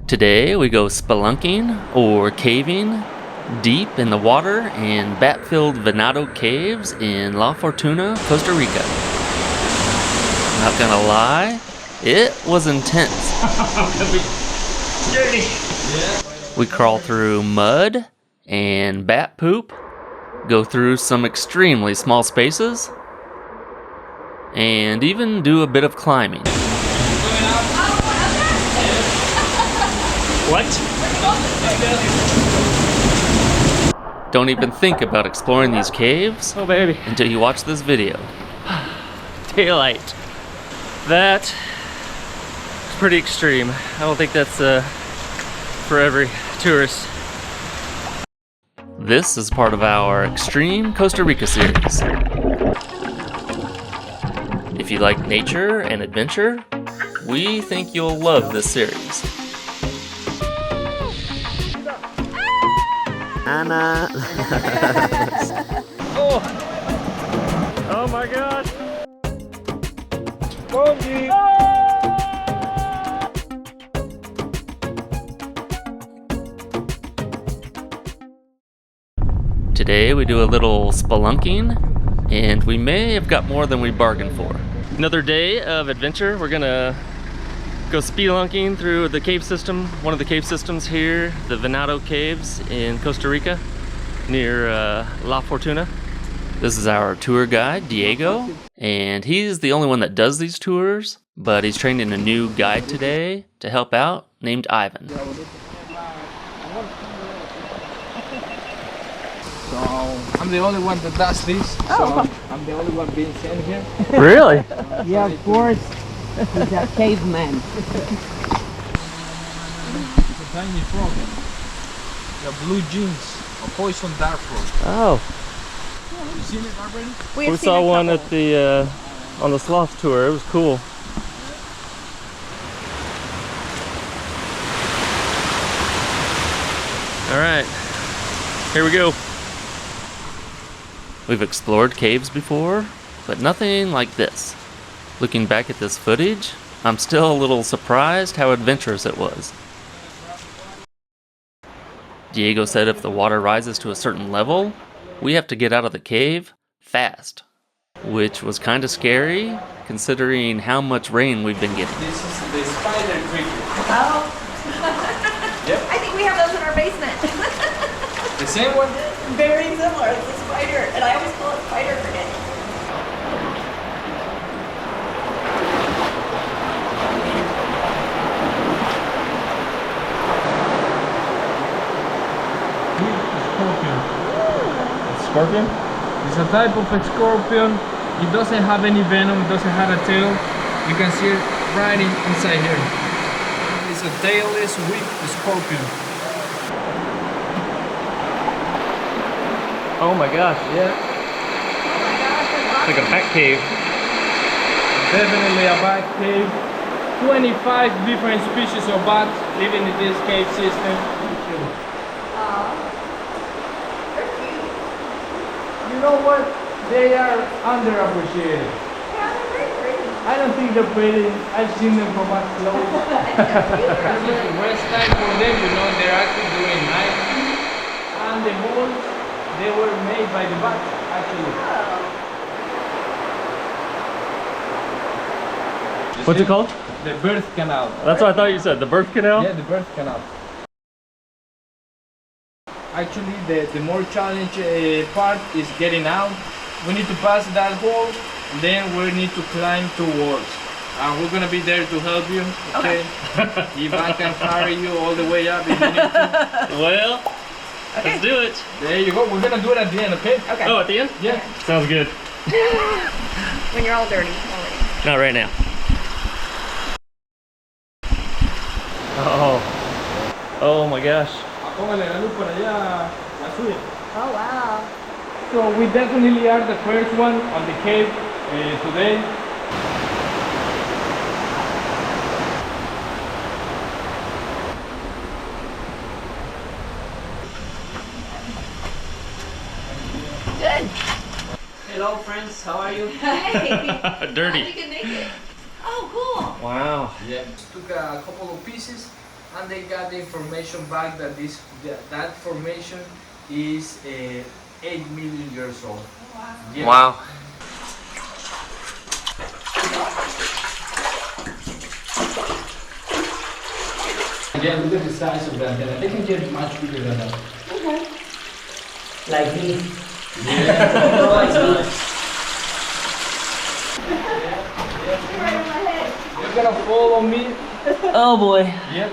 Today we go spelunking or caving deep in the water in bat-filled Venado Caves in La Fortuna, Costa Rica. Not gonna lie, it was intense. We crawl through mud and bat poop, go through some extremely small spaces, and even do a bit of climbing. What? Don't even think about exploring these caves until you watch this video. Daylight. That is pretty extreme. I don't think that's for every tourist. This is part of our Extreme Costa Rica series. If you like nature and adventure, we think you'll love this series. Anna. Oh my God. Today we do a little spelunking, and we may have got more than we bargained for. Another day of adventure. We're gonna go spelunking through the cave system, one of the cave systems here, the Venado Caves in Costa Rica, near La Fortuna. This is our tour guide, Diego, and he's the only one that does these tours, but he's training a new guide today to help out named Ivan. So I'm the only one that does this. So I'm the only one being sent here. Really? Yeah, of course. He's a caveman. It's a tiny frog. The blue jeans, a poison dart frog. Oh. You seen it already? We saw one at the on the sloth tour. It was cool. All right, here we go. We've explored caves before, but nothing like this. Looking back at this footage, I'm still a little surprised how adventurous it was. Diego said if the water rises to a certain level, we have to get out of the cave fast, which was kind of scary considering how much rain we've been getting. This is the spider creature. Oh. Yep. I think we have those in our basement. The same one? Very similar. It's a spider, and I always call it spider grenade. Scorpion? It's a type of a scorpion. It doesn't have any venom, it doesn't have a tail. You can see it right inside here. It's a tailless weak scorpion. Oh my gosh. Yeah. It's like a bat cave. Definitely a bat cave. 25 different species of bats living in this cave system. You know what? They are underappreciated. Yeah, they're very pretty. I don't think they're pretty. I've seen them from up close. This is rest time for them, you know, they're actually doing night. And the holes, they were made by the bats, actually. What's it called? The birth canal. That's what I thought you said. The birth canal? Yeah, the birth canal. Actually, the more challenging part is getting out. We need to pass that hole, then we need to climb 2 walls. And we're gonna be there to help you, okay? If I can carry you all the way up if you need to. Well, Okay. let's do it. There you go, we're gonna do it at the end, okay? Okay. Oh, at the end? Yeah. Sounds good. When you're all dirty already. Not right now. Oh. Oh my gosh. Póngale la luz por allá, la suya. Oh, wow. So we definitely are the first one on the cave today. Good. Hello friends, how are you? Hey. Dirty. How'd you get naked? Oh, cool. Wow. Yeah. Took a couple of pieces and they got the information back that that formation is 8 million years old. Yeah. Wow. Again, look at the size of that. They can get much bigger than that. Okay. Like me. You're gonna follow me. Oh boy. Yep.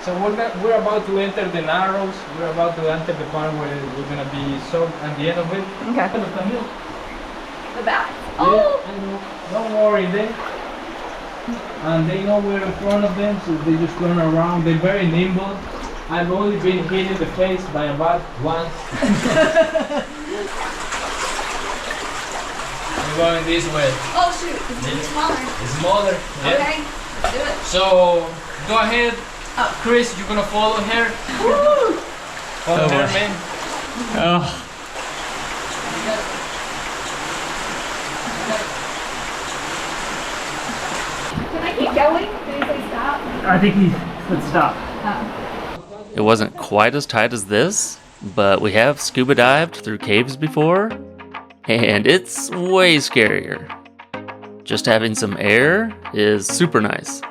So we're about to enter the Narrows. We're about to enter the part where we're gonna be soaked at the end of it. Okay. The back. Yeah, Oh! I know. Don't worry, and they know we're in front of them, so they just turn around. They're very nimble. I've only been hit in the face by a bat once. We're going this way. Oh shoot, it's smaller. It's smaller. Yeah. Okay, let's do it. So go ahead, Chris. You're gonna follow her. Follow her, man. Oh. Can I keep going? Did he say stop? I think he said stop. It wasn't quite as tight as this, but we have scuba dived through caves before, and it's way scarier. Just having some air is super nice.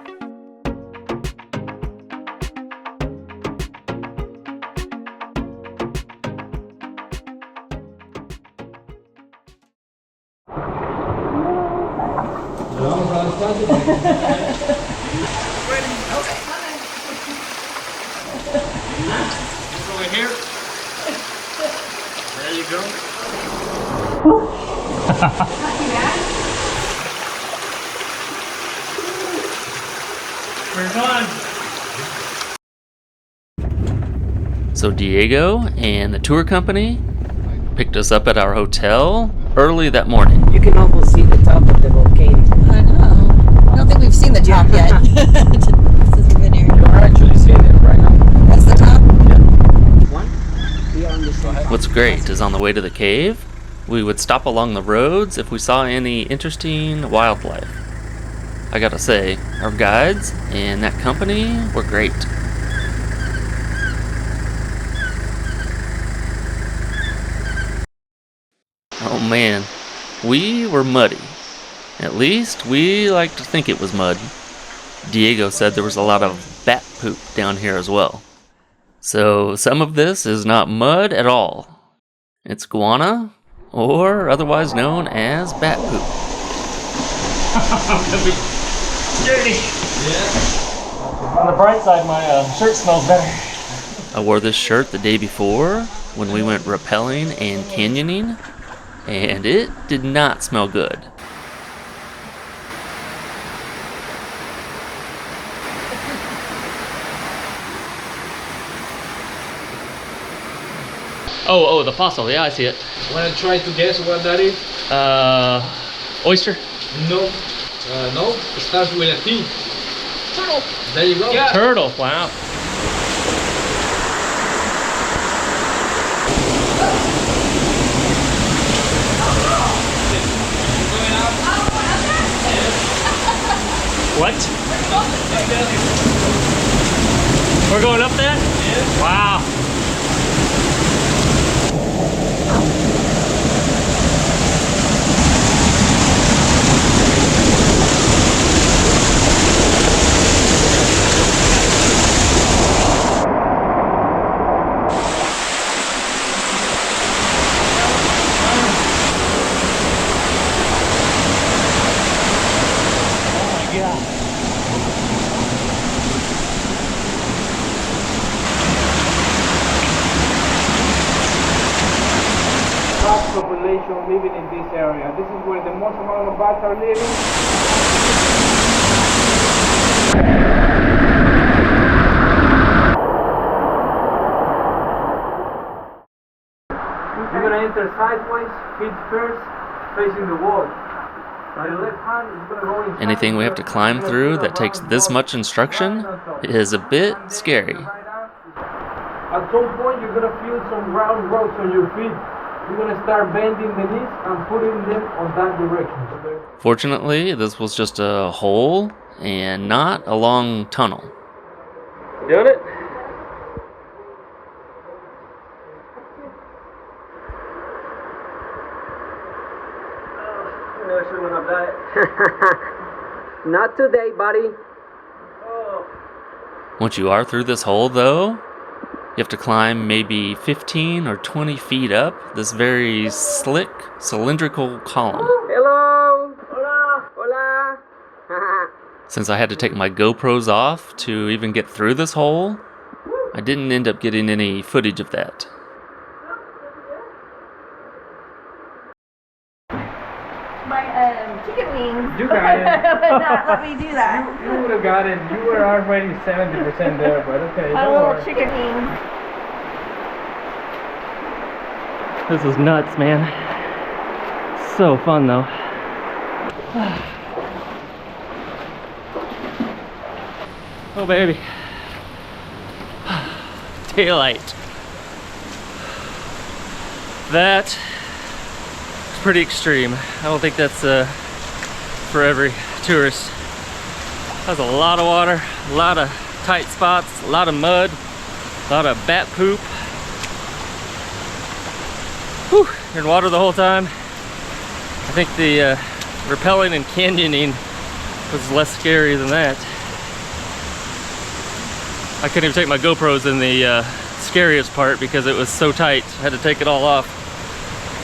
Over here. There you go. Not too bad. We're done. So Diego and the tour company picked us up at our hotel early that morning. You can almost see the top of the volcano. I know. I don't think we've seen the top yet. Since we've been here. You're actually seeing it right now. That's the top? One, here on the side. What's great is on the way to the cave, we would stop along the roads if we saw any interesting wildlife. I gotta say, our guides and that company were great. Oh man, we were muddy. At least we like to think it was mud. Diego said there was a lot of bat poop down here as well. So some of this is not mud at all. It's guana, or otherwise known as bat poop. Dirty. Yeah. On the bright side, my shirt smells better. I wore this shirt the day before when we went rappelling and canyoning, and it did not smell good. Oh, the fossil. Yeah, I see it. Wanna try to guess what that is? Oyster. No. No. It starts with a T. Turtle. There you go. Yeah. Turtle. Wow. What? We're going up that? Yeah. Wow. Population living in this area. This is where the most amount of bats are living. You're gonna enter sideways, feet first, facing the wall. By the left hand is gonna go inside. Anything we have to climb through that takes this much instruction is a bit scary. At some point you're gonna feel some round rocks on your feet. You're gonna start bending the knees and putting them on that direction. Fortunately, this was just a hole and not a long tunnel. Doing it? Not today, buddy. Once you are through this hole, though, you have to climb maybe 15 or 20 feet up this very slick, cylindrical column. Hello. Hola. Hola. Since I had to take my GoPros off to even get through this hole, I didn't end up getting any footage of that. My chicken wings. You got it. Would not let me do that. You would have got it. You were already 70% there, but okay. My Don't little worry. chicken wings. This is nuts, man. So fun though. Oh baby. Daylight. That is pretty extreme. I don't think that's for every tourist. That's a lot of water, a lot of tight spots, a lot of mud, a lot of bat poop. Whew, you're in water the whole time. I think the rappelling and canyoning was less scary than that. I couldn't even take my GoPros in the scariest part because it was so tight. I had to take it all off.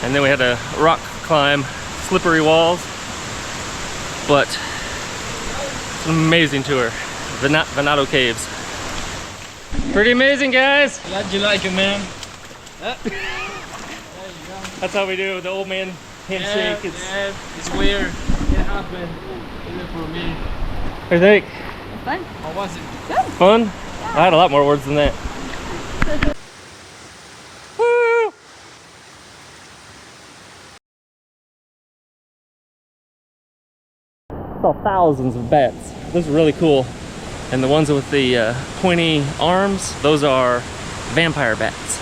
And then we had to rock climb slippery walls. But it's an amazing tour. Venado Caves. Pretty amazing, guys. Glad you like it, man. That's how we do the old man handshake. It's weird. It happened. Even for me. What do you think? Fun. How was it? Fun? I had a lot more words than that. Woo! Saw thousands of bats. Those are really cool. And the ones with the pointy arms, those are vampire bats.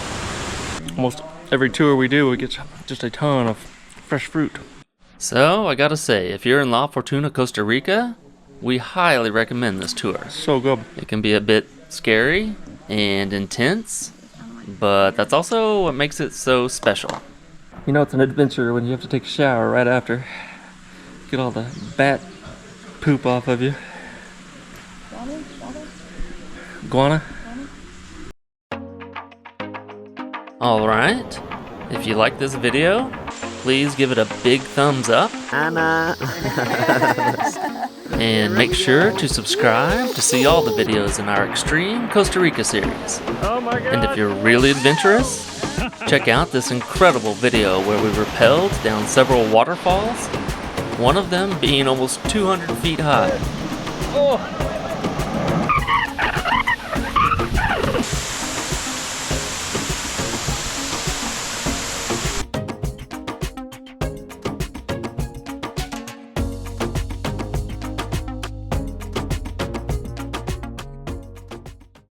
Almost every tour we do, we get just a ton of fresh fruit. So, I gotta say, if you're in La Fortuna, Costa Rica, we highly recommend this tour. So good. It can be a bit scary and intense, but that's also what makes it so special. You know it's an adventure when you have to take a shower right after. Get all the bat poop off of you. Guana? Alright, if you like this video, please give it a big thumbs up. Anna. And make sure to subscribe to see all the videos in our Extreme Costa Rica series. Oh my god! And if you're really adventurous, check out this incredible video where we rappelled down several waterfalls, one of them being almost 200 feet high. Oh!